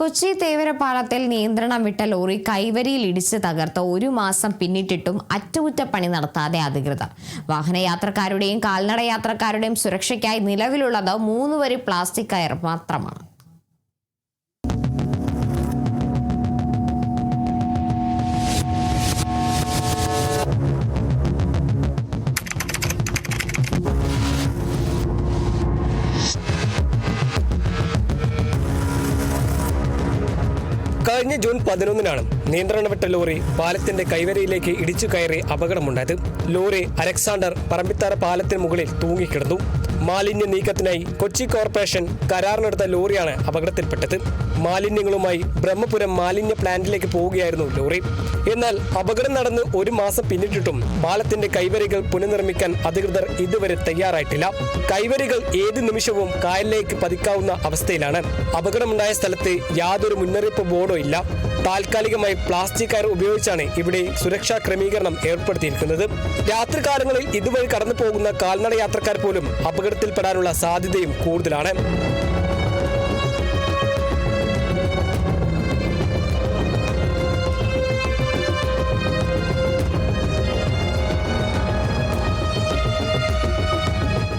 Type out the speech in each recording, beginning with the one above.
കൊച്ചി തേവര പാലത്തിൽ നിയന്ത്രണം വിട്ട ലോറി കൈവരിയിൽ ഇടിച്ച് തകർത്ത് 1 മാസം പിന്നിട്ടിട്ടും അറ്റകുറ്റപ്പണി നടത്താതെ അധികൃതർ. വാഹനയാത്രക്കാരുടെയും കാൽനട യാത്രക്കാരുടെയും സുരക്ഷയ്ക്കായി നിലവിലുള്ളത് 3 വരി പ്ലാസ്റ്റിക് കയർ മാത്രമാണ്. കഴിഞ്ഞ ജൂൺ 11-നാണ് നിയന്ത്രണം വിട്ട ലോറി പാലത്തിന്റെ കൈവരിയിലേക്ക് ഇടിച്ചു കയറി അപകടമുണ്ടായത്. ലോറി അലക്സാണ്ടർ പറമ്പിത്തറ പാലത്തിന് മുകളിൽ തൂങ്ങിക്കിടന്നു. മാലിന്യ നീക്കത്തിനായി കൊച്ചി കോർപ്പറേഷൻ കരാറിനെടുത്ത ലോറിയാണ് അപകടത്തിൽപ്പെട്ടത്. മാലിന്യങ്ങളുമായി ബ്രഹ്മപുരം മാലിന്യ പ്ലാന്റിലേക്ക് പോവുകയായിരുന്നു ലോറി. എന്നാൽ അപകടം നടന്ന് 1 മാസം പിന്നിട്ടിട്ടും പാലത്തിന്റെ കൈവരികൾ പുനർനിർമ്മിക്കാൻ അധികൃതർ ഇതുവരെ തയ്യാറായിട്ടില്ല. കൈവരികൾ ഏത് നിമിഷവും കായലിലേക്ക് പതിക്കാവുന്ന അവസ്ഥയിലാണ്. അപകടമുണ്ടായ സ്ഥലത്ത് യാതൊരു മുന്നറിയിപ്പ് ബോർഡോ ഇല്ല. താൽക്കാലികമായി പ്ലാസ്റ്റിക് കയർ ഉപയോഗിച്ചാണ് ഇവിടെ സുരക്ഷാ ക്രമീകരണം ഏർപ്പെടുത്തിയിരിക്കുന്നത്. രാത്രികാലങ്ങളിൽ ഇതുവഴി കടന്നു പോകുന്ന കാൽനട യാത്രക്കാർ പോലും അപകടത്തിൽപ്പെടാനുള്ള സാധ്യതയും കൂടുതലാണ്.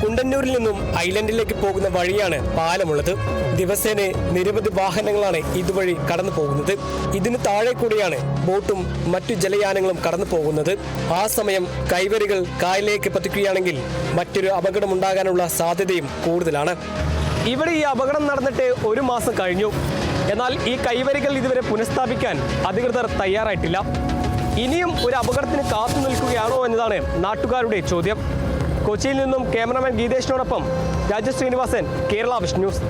കുണ്ടന്നൂരിൽ നിന്നും ഐലൻഡിലേക്ക് പോകുന്ന വഴിയാണ് പാലമുള്ളത്. ദിവസേന നിരവധി വാഹനങ്ങളാണ് ഇതുവഴി കടന്നു പോകുന്നത്. ഇതിന് താഴെ കൂടിയാണ് ബോട്ടും മറ്റു ജലയാനങ്ങളും കടന്നു പോകുന്നത്. ആ സമയം കൈവരികൾ കായലിലേക്ക് പതിക്കുകയാണെങ്കിൽ മറ്റൊരു അപകടമുണ്ടാകാനുള്ള സാധ്യതയും കൂടുതലാണ്. ഇവിടെ ഈ അപകടം നടന്നിട്ട് 1 മാസം കഴിഞ്ഞു. എന്നാൽ ഈ കൈവരികൾ ഇതുവരെ പുനഃസ്ഥാപിക്കാൻ അധികൃതർ തയ്യാറായിട്ടില്ല. ഇനിയും ഒരു അപകടത്തിന് കാത്തു നിൽക്കുകയാണോ എന്നതാണ് നാട്ടുകാരുടെ ചോദ്യം. കൊച്ചിയിൽ നിന്നും ക്യാമറമാൻ ഗീതേഷിനോടൊപ്പം രാജശ്രീനിവാസൻ, കേരള വിഷൻ ന്യൂസ്.